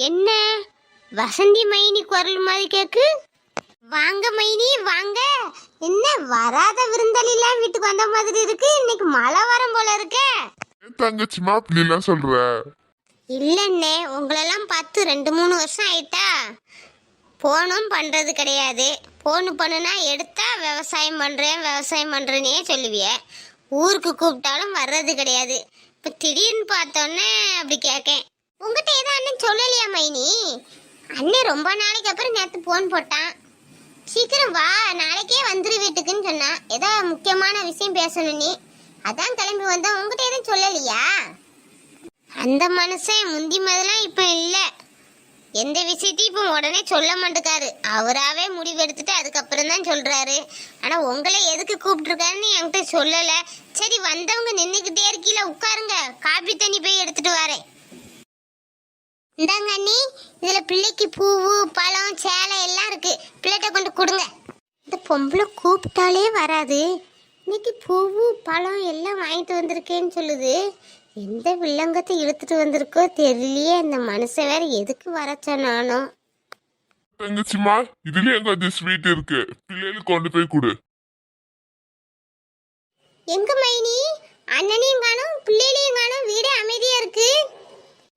என்ன வசந்தி மைனி குரல் மாதிரி கேக்கு? வாங்க மைனி வாங்க. என்ன வராத விருந்தாளிலாம் வீட்டுக்கு வந்த மாதிரி இருக்கு. இன்னைக்கு மழை வரும் போல இருக்க. தங்கச்சிமா அப்படிலாம் சொல்ற? இல்லன்னே, உங்களெல்லாம் பார்த்து 2-3 வருஷம் ஆயிட்டா. போனும் பண்றது கிடையாது. போனு பண்ணுனா எடுத்தா விவசாயம் பண்றேனே சொல்லுவிய. ஊருக்கு கூப்பிட்டாலும் வர்றது கிடையாது. இப்ப திடீர்னு பார்த்தோன்னே அப்படி கேட்கேன். உங்ககிட்ட ஏதோ அண்ணன் சொல்லலையா மைனி? அண்ணன் ரொம்ப நாளைக்கு அப்புறம் நேற்று போன் போட்டான். சீக்கிரம் வா, நாளைக்கே வந்துரு வீட்டுக்குன்னு சொன்னான். ஏதோ முக்கியமான விஷயம் பேசணும் நீ, அதான் கிளம்பி வந்தான். உங்ககிட்ட எதுவும் சொல்லலையா? அந்த மனுஷன் முந்தி மாதிரிலாம் இப்ப இல்ல. எந்த விஷயத்தையும் இப்போ உடனே சொல்ல மாட்டேக்காரு. அவராவே முடிவெடுத்துட்டு அதுக்கப்புறம் தான் சொல்றாரு. ஆனா உங்களை எதுக்கு கூப்பிட்டுருக்காருன்னு என்கிட்ட சொல்லல. சரி, வந்தவங்க நின்றுக்கிட்டே இருக்கீல, உட்காருங்க. காபி தண்ணி போய் எடுத்துட்டு வரேன். இந்தாங்க அண்ணி, இதுல பிள்ளைக்கு பூவு பழம் சேலை எல்லாம் இருக்கு. பிள்ளைகிட்ட கொண்டு கொடுங்க. இந்த பொம்பளை கூப்பிட்டாலே வராது, இன்னைக்கு பூவு பழம் எல்லாம் வாங்கிட்டு வந்திருக்கேன்னு சொல்லுது. எந்த வில்லங்கத்தை இழுத்துட்டு வந்திருக்கோ தெரியலையே. அந்த மனுஷன் வேற எதுக்கு வரச்சா? நானும் தங்கச்சிமா இதுலயும் கொஞ்சம் ஸ்வீட் இருக்கு, பிள்ளைகளுக்கு கொண்டு போய் கொடு. எங்க மைனி? அண்ணனையும் காணும், பிள்ளைகளையும் காணும். வீடே அமைதியா இருக்கு.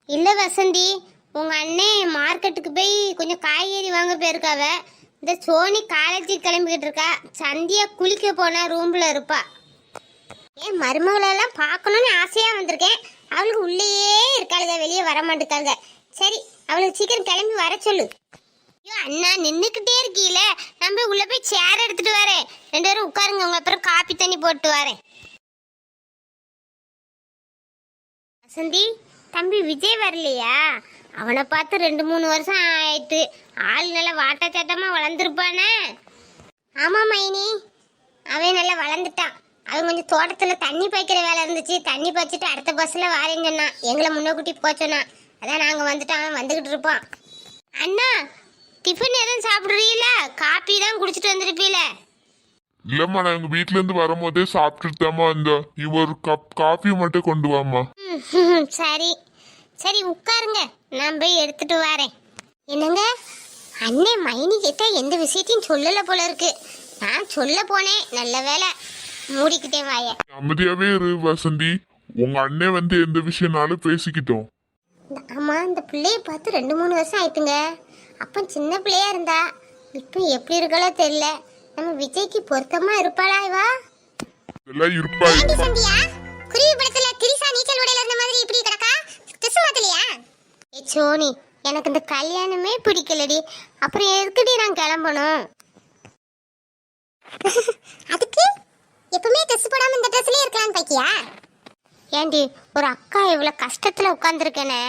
இல்ல வசந்தி, உங்க அண்ணே மார்க்கெட்டுக்கு போய் கொஞ்சம் காய்கறி வாங்க போயிருக்காவ. இந்த சோனி காலேஜுக்கு கிளம்பிக்கிட்டு இருக்கா. சந்தியா குளிக்க போனா ரூம்ல இருப்பா. என் மருமகளெல்லாம் பார்க்கணும்னு ஆசையா வந்திருக்கேன். அவளுக்கு உள்ளேயே இருக்காளுங்க, வெளியே வர மாட்டேக்காங்க. சரி, அவளுக்கு சீக்கிரம் கிளம்பி வர சொல்லு. ஐயோ அண்ணா, நின்றுக்கிட்டே இருக்கீல, நம்ம உள்ள போய் சேர் எடுத்துட்டு வரேன். 2 பேரும் உட்காருங்க, உங்க அப்புறம் காப்பி தண்ணி போட்டு வரேன். வசந்தி, தம்பி விஜய் வரலையா? அவனை பார்த்து 2-3 வருஷம் ஆயிட்டு. ஆள் நல்லா வாட்ட சட்டமா வளர்ந்துருப்பானே. ஆமா மைனி, அவன் நல்லா வளர்ந்துட்டான். அவன் கொஞ்சம் தோட்டத்துல தண்ணி பாய்க்கிற வேலை இருந்துச்சு. தண்ணி பாய்ச்சிட்டு அடுத்த பஸ்ல வாரேன்னு சொன்னான். எங்களை முன்னக்கூட்டி போச்சோன்னா அதான் நாங்க வந்துட்டோம். அவன் வந்துகிட்டு இருப்பான். அண்ணா, டிஃபன் எதுவும் சாப்பிடுறீங்களா? காப்பி தான் குடிச்சிட்டு வந்திருப்பீல. இல்லம்மா, நான் எங்க வீட்டுல இருந்து வரும்போதே சாப்பிட்டுட்டு தாமா வந்தோம். நீ ஒரு கப் காஃபி மட்டும் கொண்டு வாமா. சரி சரி, உட்காருங்க, நான் போய் எடுத்துட்டு வரேன். என்னங்க அண்ணே, மைனி கிட்ட எந்த விஷயத்தையும் சொல்லல போல இருக்கு. நான் சொல்ல போனேன், நல்ல வேலை மூடிக்கிட்டே வாய. அமைதியாவே இரு வசந்தி, உங்க அண்ணன் வந்து எந்த விஷயம்னாலும் பேசிக்கிட்டோம். ஆமா, இந்த பிள்ளைய பார்த்து 2-3 வருஷம் ஆயிட்டுங்க. அப்ப சின்ன பிள்ளையா இருந்தா, இப்ப எப்படி இருக்காளோ தெரியல. நம்ம விஜய்க்கு பொருத்தமா இருப்பாளா இவா? இதெல்லாம் இருப்பா. சந்தியா, குருவி படத்துல திரிசா நீச்சல் உடையில இருந்த மாதிரி இப்படி கிடக்கா? ட்ரெஸ் மாத்தலையா? ஏ சோனி, எனக்கு இந்த கல்யாணமே பிடிக்கலடி. அப்புறம் எதுக்குடி நான் கிளம்பணும்? அதுக்கு எப்பவுமே ட்ரெஸ் போடாம இந்த ட்ரெஸ்லயே இருக்கலாம்னு பாக்கியா? ஏண்டி, ஒரு அக்கா இவ்வளவு கஷ்டத்துல உட்காந்துருக்கேனே,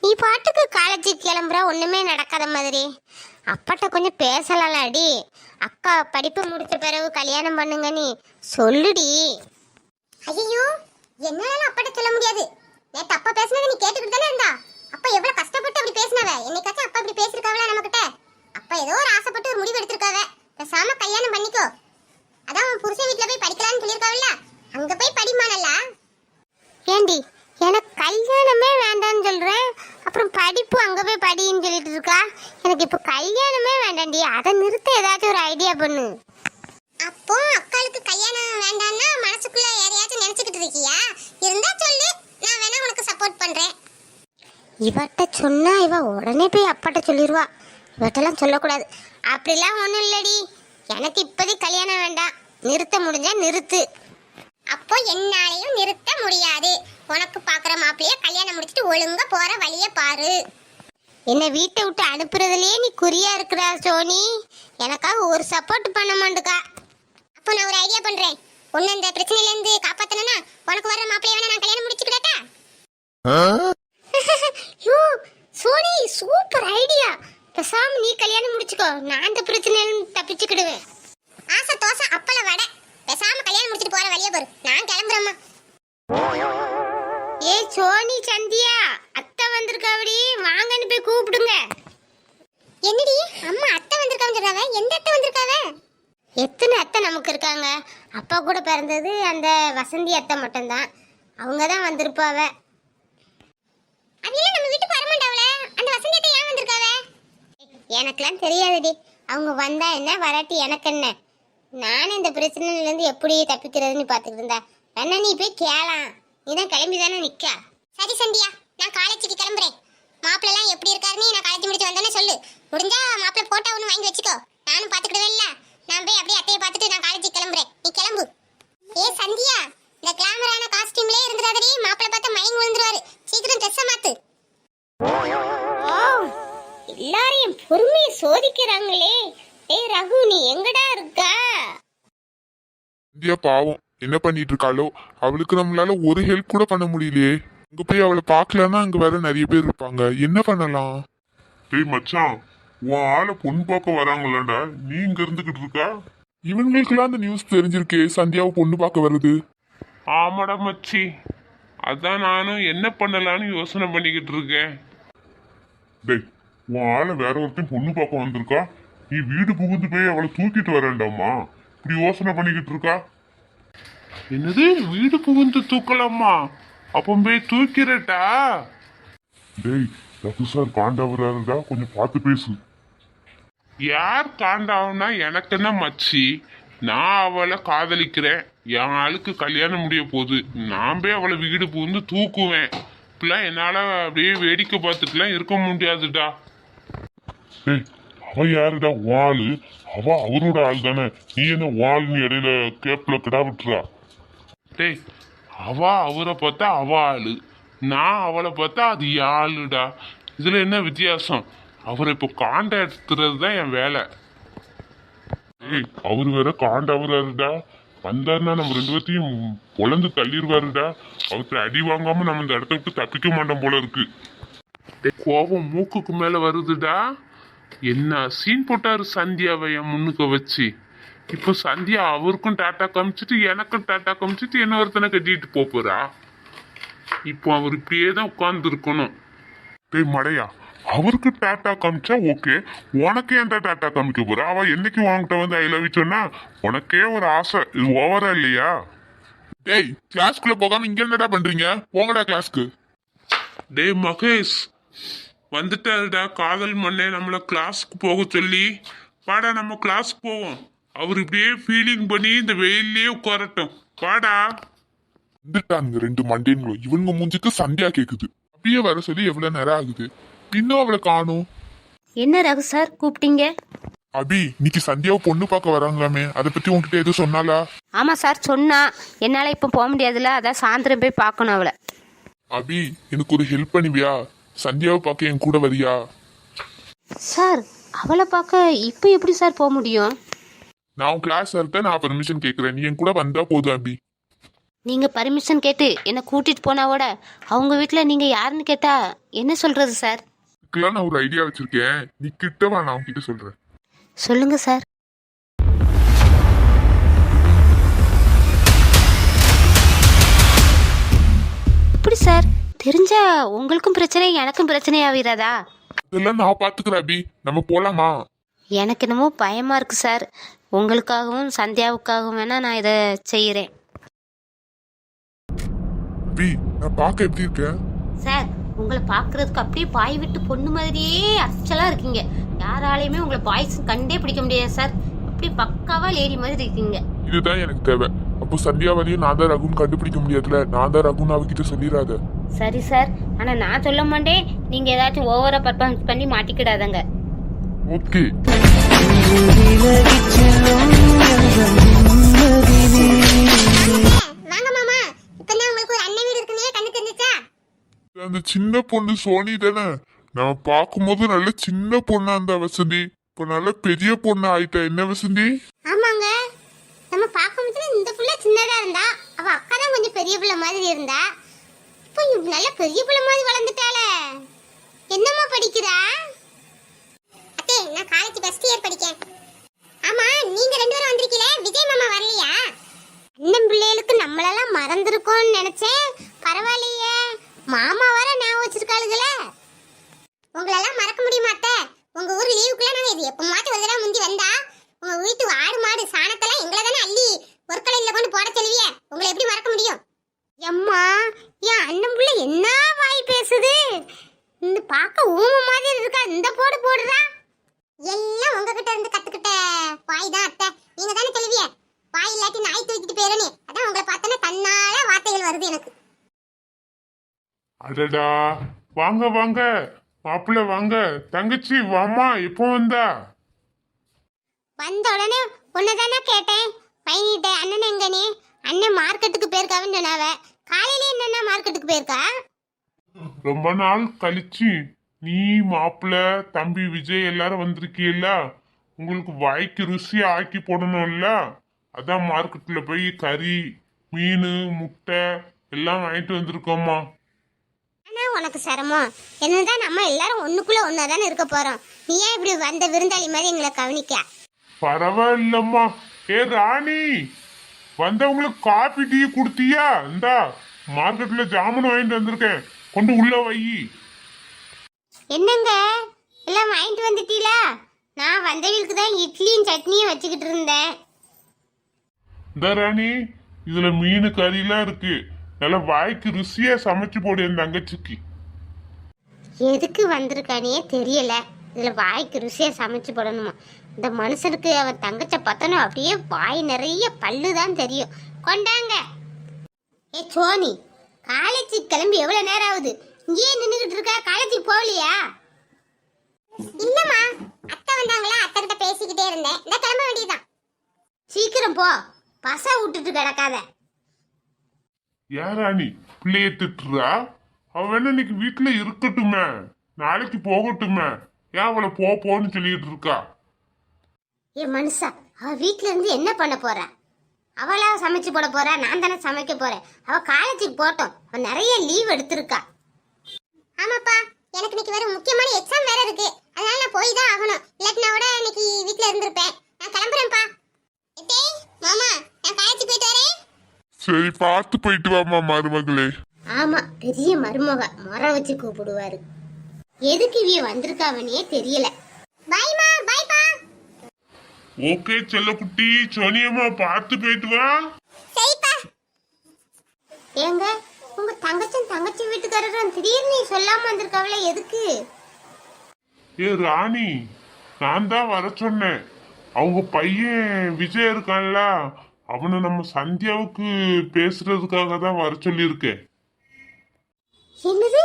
நீ பாட்டுக்கு காலேஜுக்கு கிளம்புற, ஒண்ணுமே நடக்காத மாதிரி. அப்பாட்ட கொஞ்சம் பேசலாம்டி. அக்கா படிப்பு முடிச்ச பிறகு கல்யாணம் பண்ணுங்க நீ சொல்லுடி. ஐயோ, என்னால அப்பாட்ட சொல்ல முடியாது. நேத்து அப்பா பேசினதை நீ கேட்டுக்கிட்டு தானே இருந்தா. அப்பா எவ்வளவு கஷ்டப்பட்டு அப்படி பேசினவ. என்னைக்காச்சும் அப்பா அப்படி பேசிருக்காவளா நம்ம கிட்ட? அப்பா ஏதோ ஒரு ஆசைப்பட்டு ஒரு முடிவு எடுத்திருக்காவ. பேசாம கல்யாணம் பண்ணிக்கோ. அதான் உன் புருஷன் வீட்டுல போய் படிக்கலாம்னு சொல்லியிருக்காவில்ல, அங்க போய் படிமானல்ல. ஏண்டி, எனக்கு கல்யாணமே வேண்டாம்னு சொல்றேன், அப்புறம் படிப்பு அங்க போய் படின்னு சொல்லிட்டு இருக்கா. எனக்கு இப்ப கல்யாணமே வேண்டாண்டி, அதை நிறுத்த ஏதாச்சும் ஒரு ஐடியா பண்ணு. அப்போ அக்காளுக்கு கல்யாணம் வேண்டாம்னா மனசுக்குள்ள யாரையாச்சும் நினைச்சுக்கிட்டு இருக்கியா? இருந்தா சொல்லு, நான் வேணா உனக்கு சப்போர்ட் பண்றேன். இவட்ட சொன்னா இவ உடனே போய் அப்பாட்ட சொல்லிடுவா. இவட்டெல்லாம் சொல்லக்கூடாது. அப்படிலாம் ஒண்ணும் இல்லடி, எனக்கு இப்போதைக்கு கல்யாணம் வேண்டாம். நிறுத்த முடிஞ்சா நிறுத்து. அப்போ என்னாலையும் நிறுத்த முடியாது. உனக்கு பாக்குற மாப்பிளைய கல்யாணம் முடிச்சிட்டு ஒழுங்கா போற வழிய பாரு. என்ன வீட்டை விட்டு அனுப்புறதுலயே நீ குறியா இருக்கிறா சோனி. எனக்காக ஒரு சப்போர்ட் பண்ண மாட்டுக்கா. அப்போ நான் ஒரு ஐடியா பண்றேன். உன்ன இந்த பிரச்சனையில இருந்து காப்பாத்தணும்னா உனக்கு வர மாப்பிளைய வேணா நான் கல்யாணம் முடிச்சுக்கிட்டா? யோ சோனி, சூப்பர் ஐடியா. பேசாம நீ கல்யாணம் முடிச்சுக்கோ, நான் அந்த பிரச்சனையில தப்பிச்சுக்கிடுவேன். ஆசை தோசை அப்பள வடை, பேசாம கல்யாணம் முடிச்சிட்டு போற வழியே பாரு. நான் கிளம்புறேம்மா. ஏ சோனி, சந்தியா, அத்தை வந்திருக்காவடி, வாங்கன்னு போய் கூப்பிடுங்க. என்னடி அம்மா அத்தை வந்திருக்கான்னு சொல்றாவ? எந்த அத்தை வந்திருக்காவ? எத்தனை அத்தை நமக்கு இருக்காங்க. அப்பா கூட பிறந்தது அந்த வசந்தி அத்தை மட்டும்தான். அவங்க தான் வந்திருப்பாவ. அவையெல்லாம் நம்ம வீட்டுக்கு வரமாட்டாவல. அந்த வசந்தி அத்தை எனக்கெல்லாம் தெரியாதுடி. அவங்க வந்தா என்ன வராட்டி எனக்கு என்ன. நானும் இந்த பிரச்சனையில இருந்து எப்படி தப்பிக்கிறதுன்னு பாத்துக்கிட்டு இருந்தா. வேணா நீ போய் கேளாம். நீதான் கிளம்பி தானே நிக்க. சரி சந்தியா, நான் காலேஜுக்கு கிளம்புறேன். மாப்பிள்ள எல்லாம் எப்படி இருக்காருன்னு நான் காலேஜ் முடிச்சு வந்தேன்னு சொல்லு. முடிஞ்சா மாப்பிள்ள போட்டோ ஒன்று வாங்கி வச்சுக்கோ. நானும் பாத்துக்கிடுவேன். இல்ல நான் போய் அப்படியே அத்தையை பார்த்துட்டு நான் காலேஜுக்கு கிளம்புறேன். நீ கிளம்பு. ஏ சந்தியா, இந்த கிளாமரான காஸ்டியூம்லயே இருந்துடாதடி. மாப்பிள்ள பார்த்து மயங்கி விழுந்துருவாரு. சீக்கிரம் ட்ரெஸ்ஸை மாத்து. எல்லாரையும் பொறுமையை சோதிக்கிறாங்களே. ஏய் ரகு, நீ எங்கடா இருக்கா? இந்தியா பாவம் என்ன பண்ணிட்டு இருக்காளோ. அவளுக்கு நம்மளால ஒரு ஹெல்ப் கூட பண்ண முடியலையே. அங்க போய் அவளை பார்க்கலன்னா அங்க வேற நிறைய பேர் இருப்பாங்க. என்ன பண்ணலாம்? டேய் மச்சான், உன் ஆளை பொண்ணு பார்க்க வராங்களாடா, நீ இங்க இருந்துகிட்டு இருக்கா? இவங்களுக்கெல்லாம் அந்த நியூஸ் தெரிஞ்சிருக்கே, சந்தியாவை பொண்ணு பார்க்க வருது. ஆமாடா மச்சி, அதான் நானும் என்ன பண்ணலான்னு யோசனை பண்ணிக்கிட்டு இருக்கேன். டேய், உன் ஆளை வேற ஒருத்தன் பொண்ணு பார்க்க வந்திருக்கா. நீ வீடு புகுந்து போய் அவளை தூக்கிட்டு வரேன்டாமா. இப்படி யோசனை பண்ணிக்கிட்டு இருக்கா? என்னது, வீடு புகுந்து தூக்கலாமா? அப்போ போய் தூக்கிறட்டா? டேய், ரகு சார் காண்டாவராருடா, கொஞ்சம் பார்த்து பேசு. யார் காண்டாவுனா எனக்கு என்ன மச்சி? நான் அவளை காதலிக்கிறேன். என் ஆளுக்கு கல்யாணம் முடிய போகுது. நான் போய் அவளை வீடு புகுந்து தூக்குவேன். இப்பெல்லாம் என்னால அப்படியே வேடிக்கை பார்த்துட்டுலாம் இருக்க முடியாதுடா. டேய், அவ யாருடா வாளு? அவ அவரோட ஆள் தானே. நீ என்ன வாள்னு இடையில கேப்ல கிடா விட்டுறா? டேய், அவ அவரை பார்த்தா அவ ஆளு, நான் அவளை பார்த்தா அது ஆளுடா. இதுல என்ன வித்தியாசம்? அவரை இப்போ காண்டாடுத்துறது தான் என் வேலை. ஏய், அவரு வேற காண்டாவராருடா. வந்தாருன்னா நம்ம ரெண்டு பேர்த்தையும் பொழந்து தள்ளிடுவாருடா. அவருக்கு அடி வாங்காம நம்ம இந்த இடத்த விட்டு தப்பிக்க மாட்டோம் போல இருக்கு. கோபம் மூக்குக்கு மேல வருதுடா. என்ன சீன் போட்டாரு சந்தியாவை என் முன்னுக்க வச்சு. இப்போ சந்தியா அவருக்கும் டாட்டா காமிச்சிட்டு எனக்கும் டாட்டா காமிச்சிட்டு என்ன ஒருத்தனை கட்டிட்டு போறா. இப்போ அவர் இப்படியே தான் உட்கார்ந்து இருக்கணும். டேய் மடையா, அவருக்கு டாட்டா காமிச்சா ஓகே, உனக்கு ஏன்டா டாட்டா காமிக்க போறா? அவ என்னைக்கு உன்கிட்ட வந்து ஐ லவ் யூ சொன்னா உனக்கே ஒரு ஆசை. இது ஓவரா இல்லையா? டேய், கிளாஸ்க்குள்ள போகாம இங்க என்னடா பண்றீங்க? போங்கடா கிளாஸ்க்கு. டேய் மகேஷ், வந்துட்டாருடா காதல் மண்ணே நம்மள கிளாஸ்க்கு போக சொல்லி. வாடா நம்ம கிளாஸ்க்கு போவோம். அவர் இப்படியே ஃபீலிங் பண்ணி இந்த வெயிலே உட்காரட்டும். வாடா. வந்துட்டானுங்க ரெண்டு மண்டேன்களும். இவனுங்க மூஞ்சுக்கு சந்தியா கேக்குது. அப்படியே வர சொல்லி எவ்வளவு நேரம் ஆகுது, இன்னும் அவளை காணும். என்ன ரகு சார் கூப்பிட்டீங்க? அபி, இன்னைக்கு சந்தியாவை பொண்ணு பார்க்க வராங்களாமே, அதை பத்தி உன்கிட்ட எதுவும் சொன்னாலா? ஆமா சார் சொன்னா. என்னால இப்போ போக முடியாதுல்ல, அதான் சாயந்தரம் போய் பார்க்கணும் அவளை. அபி, எனக்கு ஒரு ஹெல்ப் பண்ணுவியா? சந்தியாவை பார்க்க என் கூட வரியா? சார் அவளை பார்க்க இப்போ எப்படி சார் போக முடியும்? நான் உன் கிளாஸ் சார்கிட்ட நான் பெர்மிஷன் கேட்கறேன். நீ என் கூட வந்தா போதும் அபி. நீங்க பர்மிஷன் கேட்டு என்னை கூட்டிட்டு போனாவோட அவங்க வீட்டில் நீங்க யாருன்னு கேட்டா என்ன சொல்றது சார்? இதுக்கெல்லாம் நான் ஒரு ஐடியா வச்சிருக்கேன். நீ கிட்ட வா, நான் உன்கிட்ட சொல்றேன். சொல்லுங்க சார். எப்படி சார் தெரிஞ்சா உங்களுக்கும் பிரச்சனை எனக்கும் பிரச்சனை ஆகிறாதா? இதெல்லாம் நான் பாத்துக்கிறேன் அபி, நம்ம போலாமா? எனக்கு என்னமோ பயமா இருக்கு சார். உங்களுக்காகவும் சந்தியாவுக்காகவும் வேணா நான் இதை செய்யறேன். அபி, நான் பார்க்க எப்படி இருக்கேன்? சார் உங்களை பார்க்கறதுக்கு அப்படியே பாய் விட்டு பொண்ணு மாதிரியே அச்சலா இருக்கீங்க. யாராலையுமே உங்களை பாய்ஸ் கண்டே பிடிக்க முடியாது சார். அப்படியே பக்காவா லேடி மாதிரி இருக்கீங்க. இதுதான் எனக்கு தேவை. அப்போ சந்தியா வரையும் நான் தான் ரகுன்னு கண்டுபிடிக்க முடியாதுல. நான் தான் ரகுன்னு அவகிட்ட சொல்லிடாத. சரி சார், ஆனா நான் சொல்ல மாட்டேன். நீங்க ஏதாச்சும் ஓவரா பர்ஃபார்மன்ஸ் பண்ணி மாட்டிக்கிடாதங்க. ஓகே. வாங்க மாமா, இப்பதான் உங்களுக்கு ஒரு அண்ணன் வீடு இருக்குன்னே கண்ணு தெரிஞ்சுச்சா? அந்த சின்ன பொண்ணு சோனி தானே? நான் பார்க்கும்போது நல்ல சின்ன பொண்ணா இருந்தா வசந்தி. இப்ப நல்ல பெரிய பொண்ணு ஆயிட்டா. என்ன வசந்தி? ஆமாங்க, நம்ம பார்க்கும்போது இந்த புள்ள சின்னதா இருந்தா, அவ அக்கா தான் கொஞ்சம் பெரிய பிள்ளை மாதிரி இருந்தா. இப்போ நல்ல பெரிய பிள்ளை மாதிரி வளர்ந்துட்டாளே. என்னம்மா படிக்கிறா? அத்தே, நான் காலேஜ் ஃபர்ஸ்ட் இயர் படிக்கேன். ஆமா, நீங்க ரெண்டு பேரும் வந்திருக்கீங்களே, விஜய் மாமா வரலையா? அண்ணன் பிள்ளைகளுக்கு நம்மளெல்லாம் மறந்துருக்கோம்னு நினைச்சேன். பரவாயில்லையே, மாமா வர ஞாபகம் வச்சிருக்காளுங்களே. உங்களெல்லாம் மறக்க முடியுமா அத்தை? உங்க ஊர் லீவுக்குள்ள நாங்க இது எப்ப மாட்டு வருதா முந்தி வந்தா உங்க வீட்டு ஆடு மாடு சாணத்தெல்லாம் எங்களை தானே அள்ளி ஒரு கலையில கொண்டு போட சொல்லுவிய. உங்களை எப்படி மறக்க முடியும்? எம்மா, என் அண்ணன் புள்ள என்ன வாய் பேசுது. இந்த பார்க்க ஊம மாதிரி இருக்கா. இந்த போடு போடுறா. எல்லாம் உங்ககிட்ட இருந்து கத்துக்கிட்ட வாய் தான் அத்தை. நீங்க தானே தெளிவிய வாய் இல்லாட்டி நாய் தூக்கிட்டு போயிரணே. அதான் உங்களை பார்த்தோன்னே தன்னால வார்த்தைகள் வருது எனக்கு. அடடா, வாங்க வாங்க மாப்பிள்ள வாங்க. தங்கச்சி வாமா, எப்போ வந்தா? வந்த உடனே உன்னதானே கேட்டேன். பையனிட்ட அண்ணன் எங்க நீ? அண்ணன் மார்க்கெட்டுக்கு போயிருக்காவன்னு சொன்னாவ. காலையில என்னன்னா மார்க்கெட்டுக்கு போயிருக்கா? ரொம்ப நாள் கழிச்சு நீ மாப்பிள்ள தம்பி விஜய் எல்லாரும் வந்திருக்கீல்ல, உங்களுக்கு வாய்க்கு ருசியா ஆக்கி போடணும்ல, அதான் மார்க்கெட்ல போய் கறி மீன் முட்டை எல்லாம் வாங்கிட்டு வந்திருக்கோம்மா. ஆனா உனக்கு சிரமம் என்னதான், நம்ம எல்லாரும் ஒண்ணுக்குள்ள ஒன்னாதானே இருக்க போறோம். நீ ஏன் இப்படி வந்த விருந்தாளி மாதிரி எங்களை கவனிக்க? பரவாயில்லம்மா. ஏ ராணி, வந்தவங்களுக்கு காபி டீ கொடுத்தியா? இந்தா மார்க்கெட்ல ஜாமுன் வாங்கிட்டு வந்திருக்கேன், கொண்டு உள்ள வை. என்னங்க எல்லாம் வாங்கிட்டு வந்துட்டீங்களா? நான் வந்தவங்களுக்கு தான் இட்லியும் சட்னியும் வச்சுக்கிட்டு இருந்தேன். இந்த ராணி, இதுல மீன் கறிலாம் இருக்கு, நல்லா வாய்க்கு ருசியா சமைச்சு போடு என் தங்கச்சிக்கு. எதுக்கு வந்திருக்கானே தெரியல. இதுல வாய்க்கு ருசியா சமைச்சு போடணுமா? இந்த மனுஷனுக்கு அவன் தங்கச்ச பார்த்தனோ அப்படியே வாய் நிறைய பல்லு தான் தெரியும். கொண்டாங்க. ஏ சோனி, காலேஜுக்கு கிளம்பி எவ்வளவு நேரம் ஆகுது? இங்கேயே நின்றுகிட்டு இருக்கா? காலேஜுக்கு போகலையா? இல்லம்மா, அத்தை வந்தாங்களா, அத்தை கிட்ட பேசிக்கிட்டே இருந்தேன். இந்த கிளம்ப வேண்டியதுதான். சீக்கிரம் போ, பச விட்டுட்டு கிடக்காத. ஏன் ராணி பிள்ளைய திட்டுறா? அவ வேணா இன்னைக்கு வீட்டுல இருக்கட்டுமே, நாளைக்கு போகட்டுமே, ஏன் அவளை போன்னு சொல்லிட்டு இருக்கா? ஏ மனுஷா, அவ வீட்ல இருந்து என்ன பண்ண போறா? அவளா சமைச்சு போட போறா? நான் தானே சமைக்க போறேன். அவ காலேஜுக்கு போட்டோம், அவ நிறைய லீவ் எடுத்திருக்கா. ஆமாப்பா, எனக்கு இன்னைக்கு வேற முக்கியமான எக்ஸாம் வேற இருக்கு, அதனால நான் போய் தான் ஆகணும். இல்லாட்டி நான் கூட இன்னைக்கு வீட்ல இருந்திருப்பேன். நான் கிளம்புறேன்ப்பா. எத்தே மாமா, நான் காலேஜுக்கு போயிட்டு வரேன். சரி, பார்த்து போயிட்டு வாமா மருமகளே. ஆமா, பெரிய மருமக முறை வச்சு கூப்பிடுவாரு. எதுக்கு இவ வந்திருக்காவனே தெரியல. பைமா, பைப்பா. ஓகே செல்லக்குட்டி, சோனியம்மா பார்த்து போயிட்டு வா. சரிப்பா. ஏங்க, உங்க தங்கச்சி வீட்டுக்காரரும் திடீர்னு சொல்லாம வந்திருக்காவல, எதுக்கு? ஏ ராணி, நான் தான் வர சொன்னேன். அவங்க பையன் விஜய் இருக்கான்ல, அவனை நம்ம சந்தியாவுக்கு பேசுறதுக்காக தான் வர சொல்லியிருக்கேன். என்னது,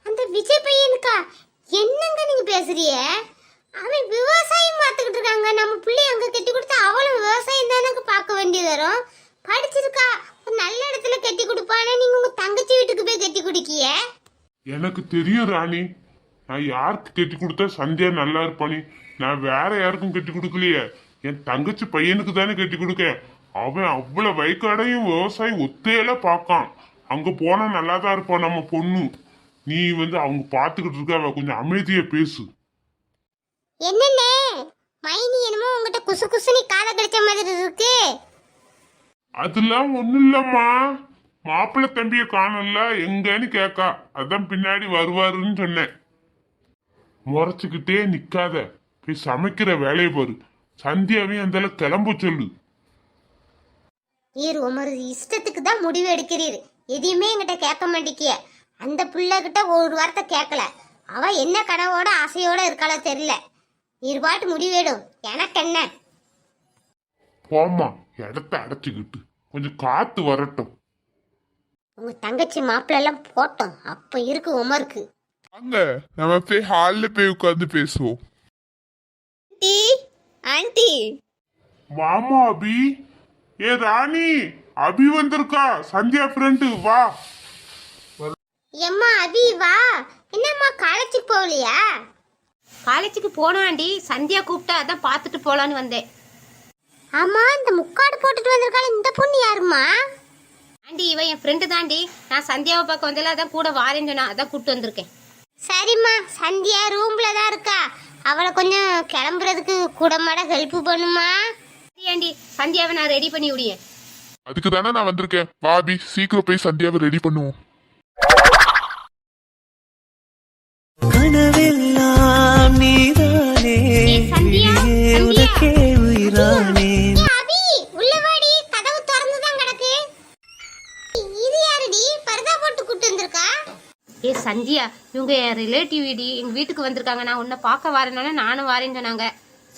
அந்த விஜய் பையனுக்கா? என்னங்க நீங்க பேசுறிய? அவன் விவசாயம் பார்த்துக்கிட்டு இருக்காங்க. நம்ம பிள்ளை அங்க கட்டி கொடுத்தா அவளும் விவசாயம் தானே பார்க்க வேண்டியது வரும். படிச்சிருக்கா, ஒரு நல்ல இடத்துல கட்டி கொடுப்பானே, நீங்க உங்க தங்கச்சி வீட்டுக்கு போய் கட்டி குடிக்கிய? எனக்கு தெரியும் ராணி, நான் யாருக்கு கட்டி கொடுத்தா சந்தியா நல்லா இருப்பானி. நான் வேற யாருக்கும் கட்டி கொடுக்கலையே, என் தங்கச்சி பையனுக்கு தானே கட்டி கொடுக்க. அவன் அவ்வளவு வயக்காடையும் விவசாயம் ஒத்தையில பார்க்கான். அங்க போனா நல்லா தான் இருப்பான் நம்ம பொண்ணு. நீ அவங்க பாத்துக்கிட்டு இருக்க, கொஞ்சம் அமைதியா பேசு. என்னண்ணே மைனி, என்னமோ உங்ககிட்ட குசு குசுனி காதை கடிச்ச மாதிரி இருக்கு. அதெல்லாம் ஒண்ணும் இல்லம்மா, மாப்பிள்ளை தம்பிய காணல எங்கன்னு கேக்கா, அதான் பின்னாடி வருவாருன்னு சொன்னேன். முறைச்சுக்கிட்டே நிக்காத, போய் சமைக்கிற வேலையை பாரு. சந்தியாவையும் அந்த கிளம்ப சொல்லு. நீர் உமது இஷ்டத்துக்கு தான் முடிவு எடுக்கிறீர், எதையுமே என்கிட்ட கேட்க மாட்டேங்கிய. அந்த பிள்ளை கிட்ட ஒரு வார்த்தை கேட்கல. அவ என்ன கனவோட ஆசையோட இருக்காளோ தெரியல. நீர் பாட்டு முடிவேடும், எனக்கு என்ன? போம்மா, இடத்த அடைச்சுக்கிட்டு கொஞ்சம் காத்து வரட்டும். உங்க தங்கச்சி மாப்பிள்ள எல்லாம் போட்டோம், அப்ப இருக்கு உமருக்கு. வாங்க, நம்ம போய் ஹால்ல போய் உட்காந்து பேசுவோம். ஆண்டி, வாமா அபி. ஏ ராணி, அபி வந்திருக்கா, சந்தியா ஃப்ரெண்டு, வா. எம்மா அபி வா. என்னம்மா காலேஜுக்கு போகலையா? காலேஜுக்கு போனோம் ஆண்டி, சந்தியா கூப்பிட்டா அதான் பார்த்துட்டு போலான்னு வந்தேன். ஆமா, இந்த முக்காடு போட்டுட்டு வந்திருக்காள் இந்த பொண்ணு யாருமா? ஆண்டி, இவ என் ஃப்ரெண்டு தாண்டி. நான் சந்தியாவை பார்க்க வந்தல, அதான் கூட வாரேன்னு சொன்னா, அதான் கூப்பிட்டு வந்திருக்கேன். சரிம்மா, சந்தியா ரூம்ல தான் இருக்கா. அவளை கொஞ்சம் கிளம்புறதுக்கு கூட மாட ஹெல்ப் பண்ணுமா? சரி ஆண்டி, சந்தியாவை நான் ரெடி பண்ணி விடியேன். அதுக்கு தானே நான் வந்திருக்கேன். வாபி, சீக்கிரம் போய் சந்தியாவை ரெடி பண்ணுவோம். கனவெல்லாம் நீதானே, சந்தியா, உனக்கே உயிரானே. அபி உள்ள வாடி, கதவு திறந்து தான் கிடக்கு. இது யாருடி பர்தா போட்டு கூட்டு வந்திருக்கா? ஏ சந்தியா, இவங்க என் ரிலேட்டிவ் எங்க வீட்டுக்கு வந்திருக்காங்க. நான் உன்னை பார்க்க வரேன்னொன்னே நானும் வரேன்னு சொன்னாங்க.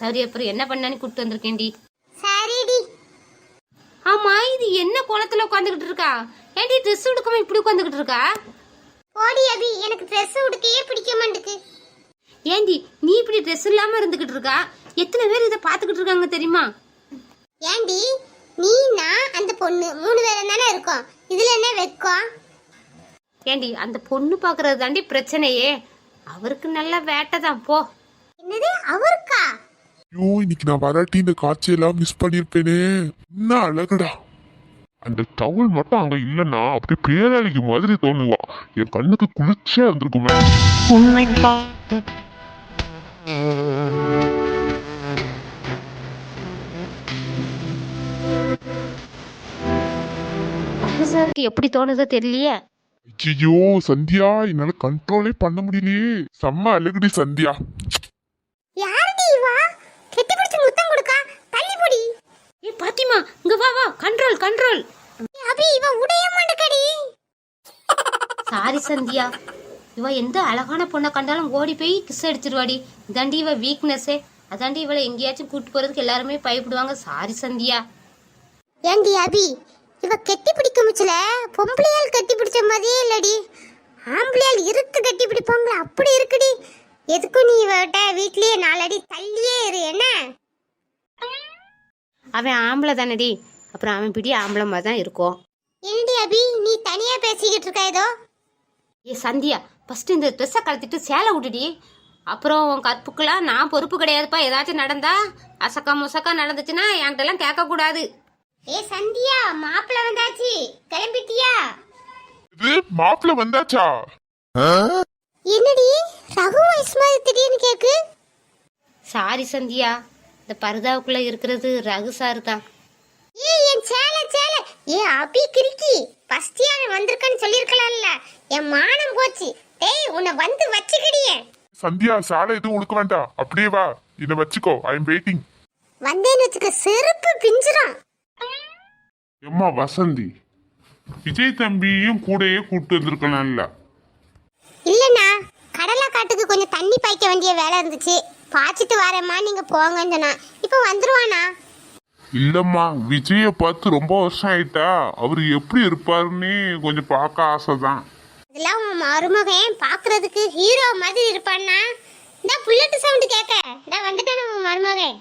சரி, அப்புறம் என்ன பண்ணான்னு கூப்பிட்டு வந்திருக்கேன்டி. சரிடி. ஆமா, இது என்ன கோலத்துல உட்காந்துக்கிட்டு இருக்கா? ஏன்டி ட்ரெஸ் உடுக்காம இப்படி உட்காந்துக்கிட்டு இருக்கா? போடி அபி, எனக்கு ட்ரெஸ் உடுக்கையே பிடிக்க மாட்டேங்குது. ஏண்டி நீ இப்படி ட்ரெஸ் இல்லாம இருந்துகிட்டு இருக்கா? எத்தனை பேர் இதை பாத்துக்கிட்டு இருக்காங்க தெரியுமா? ஏண்டி நீ நான் அந்த பொண்ணு 3 பேரும் தானே இருக்கோம், இதுல என்ன வெக்கம்? ஏண்டி அந்த பொண்ணு பாக்குறது தாண்டி பிரச்சனையே. அவருக்கு நல்ல வேட்டை தான் போ. என்னது அவருக்கா? ஐயோ இன்னைக்கு நான் வராட்டி இந்த காட்சியெல்லாம் மிஸ் பண்ணிருப்பேனே. என்ன அழகுடா. அந்த டவுல் மட்டும் அங்க இல்லைன்னா அப்படியே பேராளிக்கு மாதிரி தோணுவா. என் கண்ணுக்கு குளிர்ச்சியா இருந்திருக்குமே. உன்னை பார்த்து சாருக்கு எப்படி தோணுதோ தெரியலையே. ஐயோ சந்தியா, என்னால கண்ட்ரோலே பண்ண முடியலையே. செம்ம அழகுடி சந்தியா. யாருடி இவா? கெட்டி பிடிச்சு முத்தம் கொடுக்கா. தள்ளி போடி. ஏ பாத்திமா, இங்க வா வா. Control control. அபி இவ உடைய மாட்டேக்கடி. சாரி சந்தியா, இவ எந்த அழகான பொண்ணை கண்டாலும் ஓடி போய் கிஸ் அடிச்சிருவாடி. இதாண்டி இவ வீக்னஸே. அதாண்டி இவளை எங்கேயாச்சும் கூட்டு போறதுக்கு எல்லாருமே பயப்படுவாங்க. சாரி சந்தியா. ஏண்டி அபி, இவ கெட்டி பிடிக்க முச்சல பொம்பளையால் கட்டி பிடிச்ச மாதிரியே இல்லடி. ஆம்பளையால் இருக்கு கட்டி பிடிப்பாங்களா அப்படி இருக்குடி. எதுக்கும் நீ இவட்ட வீட்லயே 4 அடி தள்ளியே இரு என்ன? அவன் ஆம்பளை தானடி, அப்புறம் அவன் பிடி ஆம்பளை மாதிரி தான் இருக்கும். என்னடி அபி நீ தனியா பேசிக்கிட்டு இருக்க ஏதோ? ஏ சந்தியா, ஃபர்ஸ்ட் இந்த ட்ரெஸ்ஸை கழட்டிட்டு சேலை விட்டுடி. அப்புறம் உன் கற்புக்கெல்லாம் நான் பொறுப்பு கிடையாதுப்பா. ஏதாச்சும் நடந்தா அசக்கா முசக்கா நடந்துச்சுன்னா என்கிட்ட எல்லாம் கேட்க கூடாது. ஏ சந்தியா, மாப்பிள்ள வந்தாச்சு, கிளம்பிட்டியா? இது மாப்பிள்ள வந்தாச்சா? என்னடி ரகு வாய்ஸ் மாதிரி திடீர்னு கேக்கு? சாரி சந்தியா, இந்த பரதாவுக்குள்ள இருக்கிறது ரகு சார் தான். ஏ என் சேலை ஏ அபி கிறுக்கி, ஃபர்ஸ்ட் அவன் வந்திருக்கான்னு சொல்லிருக்கலாம்ல. என் மானம் போச்சு. டேய் உன்னை வந்து வச்சுக்கிடியே. சந்தியா சாலை எதுவும் உடுக்க வேண்டாம், அப்படியே வா, இதை வச்சுக்கோ. I am waiting. வந்தேன்னு வச்சுக்க செருப்பு பிஞ்சிரும். எம்மா வசந்தி, விஜய் தம்பியும் கூடயே கூப்பிட்டு வந்திருக்கலாம்ல. இல்லண்ணா, கடலா காட்டுக்கு கொஞ்சம் தண்ணி பாய்க்க வேண்டிய வேலை இருந்துச்சு, பாய்ச்சிட்டு வரேம்மா நீங்க போங்கன்னு சொன்னா. இப்போ வந்துருவானா? இல்லம்மா, விஜய பார்த்து ரொம்ப வருஷம் ஆயிட்டா. அவரு எப்படி இருப்பாருன்னு கொஞ்சம் பார்க்க ஆசைதான். இதெல்லாம் உன் மருமகன் பாக்குறதுக்கு ஹீரோ மாதிரி இருப்பான்னா. இந்த புல்லட் சவுண்ட் கேட்க நான் வந்துட்டேன் உன் மருமகன்.